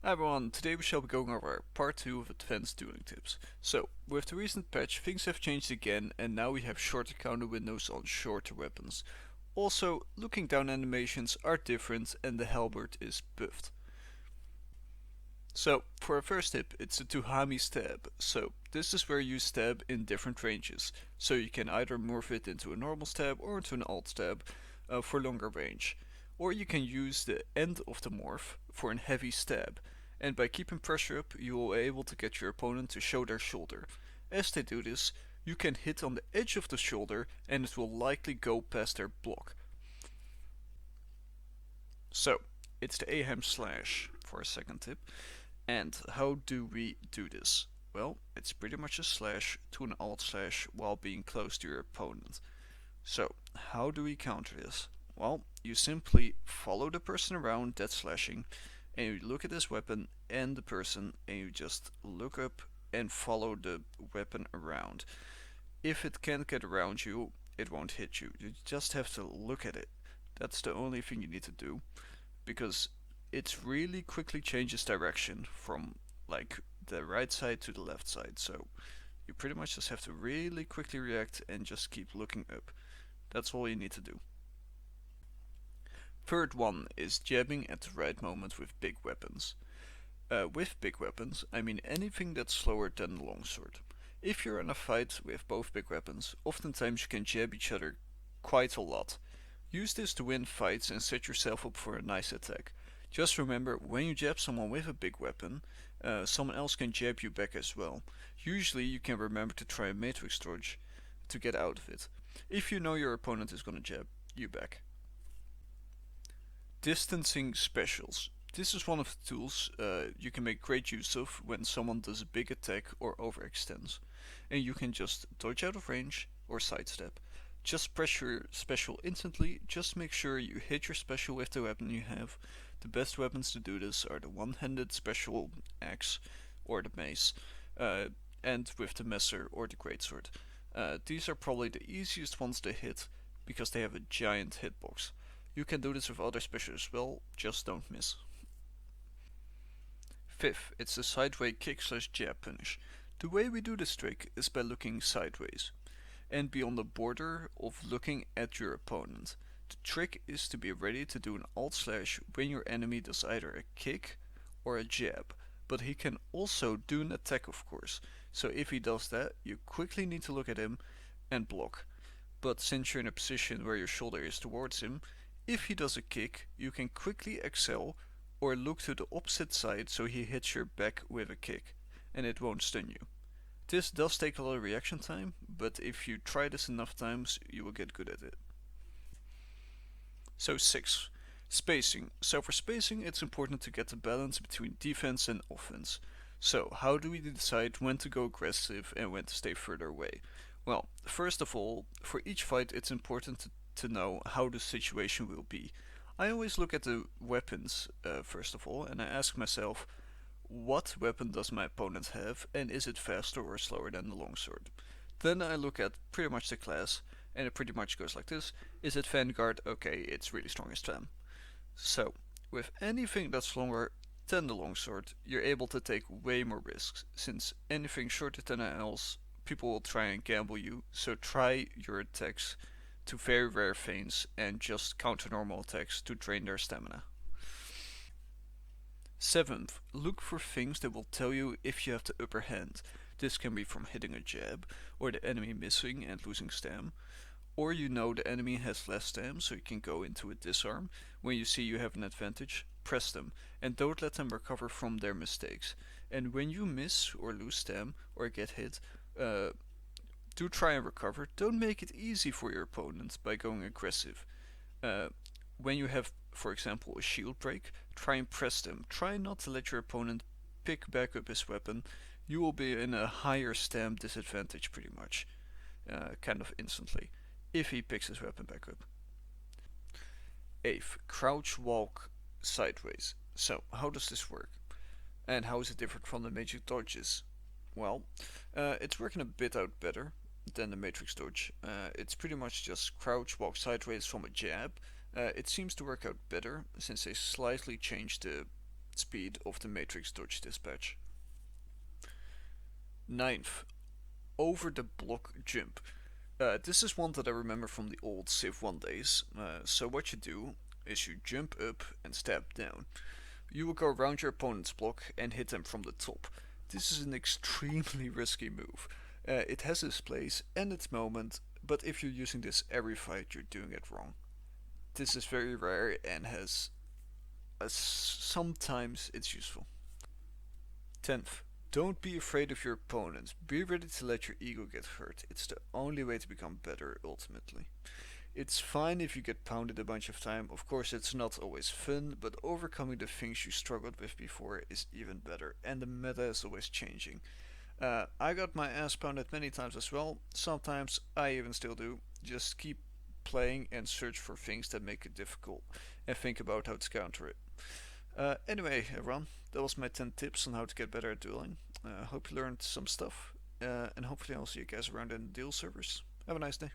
Hi everyone, today we shall be going over part 2 of advanced dueling tips. So, with the recent patch things have changed again and now we have shorter counter windows on shorter weapons. Also, looking down animations are different and the halberd is buffed. So, for our first tip, it's a Tuhami stab. So, this is where you stab in different ranges. So you can either morph it into a normal stab or into an alt stab for longer range. Or you can use the end of the morph for a heavy stab. And by keeping pressure up, you will be able to get your opponent to show their shoulder. As they do this, you can hit on the edge of the shoulder and it will likely go past their block. So, it's the Ahem Slash for a second tip. And how do we do this? Well, it's pretty much a slash to an alt slash while being close to your opponent. So, how do we counter this? Well, you simply follow the person around that's slashing, and you look at this weapon and the person, and you just look up and follow the weapon around. If it can't get around you, it won't hit you. You just have to look at it. That's the only thing you need to do, because it really quickly changes direction from like the right side to the left side. So you pretty much just have to really quickly react and just keep looking up. That's all you need to do. Third one is jabbing at the right moment with big weapons. With big weapons, I mean anything that's slower than the longsword. If you're in a fight with both big weapons, oftentimes you can jab each other quite a lot. Use this to win fights and set yourself up for a nice attack. Just remember, when you jab someone with a big weapon, someone else can jab you back as well. Usually you can remember to try a matrix dodge to get out of it, if you know your opponent is gonna jab you back. Distancing specials. This is one of the tools you can make great use of when someone does a big attack or overextends. And you can just dodge out of range or sidestep. Just press your special instantly, just make sure you hit your special with the weapon you have. The best weapons to do this are the one-handed special axe or the mace, and with the messer or the greatsword. These are probably the easiest ones to hit because they have a giant hitbox. You can do this with other specials as well, just don't miss. Fifth, it's the Sideway kick/jab punish. The way we do this trick is by looking sideways and be on the border of looking at your opponent. The trick is to be ready to do an alt slash when your enemy does either a kick or a jab, but he can also do an attack, of course. So if he does that, you quickly need to look at him and block. But since you're in a position where your shoulder is towards him, if he does a kick, you can quickly excel or look to the opposite side so he hits your back with a kick, and it won't stun you. This does take a lot of reaction time, but if you try this enough times, you will get good at it. So 6. Spacing. So for spacing, it's important to get the balance between defense and offense. So how do we decide when to go aggressive and when to stay further away? Well, first of all, for each fight it's important to know how the situation will be. I always look at the weapons first of all, and I ask myself, what weapon does my opponent have, and is it faster or slower than the longsword? Then I look at pretty much the class, and it pretty much goes like this. Is it Vanguard? Okay, it's really strong as Fam. So, with anything that's longer than the longsword, you're able to take way more risks, since anything shorter than an else, people will try and gamble you, so try your attacks to very rare feints and just counter normal attacks to drain their stamina. Seventh, look for things that will tell you if you have the upper hand. This can be from hitting a jab, or the enemy missing and losing stam, or you know the enemy has less stam so you can go into a disarm. When you see you have an advantage, press them, and don't let them recover from their mistakes. And when you miss or lose stam or get hit, do try and recover. Don't make it easy for your opponent by going aggressive. Uh, when you have, for example, a shield break, try and press them. Try not to let your opponent pick back up his weapon. You will be in a higher stam disadvantage pretty much, kind of instantly, if he picks his weapon back up. Eighth, crouch walk sideways. So, how does this work? And how is it different from the magic dodges? Well, it's working a bit out better than the matrix dodge. It's pretty much just crouch walk sideways from a jab. It seems to work out better since they slightly changed speed of the Matrix Dodge Dispatch. Ninth, over the block jump. This is one that I remember from the old Civ 1 days. So what you do is you jump up and stab down. You will go around your opponent's block and hit them from the top. This is an extremely risky move. It has its place and its moment, but if you're using this every fight, you're doing it wrong. This is very rare and has sometimes it's useful. 10th, don't be afraid of your opponent. Be ready to let your ego get hurt. It's the only way to become better ultimately. It's fine if you get pounded a bunch of time. Of course, it's not always fun, but overcoming the things you struggled with before is even better, and the meta is always changing. I got my ass pounded many times as well. Sometimes I even still do. Just keep playing and search for things that make it difficult and think about how to counter it. Anyway, everyone, that was my 10 tips on how to get better at dueling. Hope you learned some stuff, and hopefully I'll see you guys around in the duel servers. Have a nice day.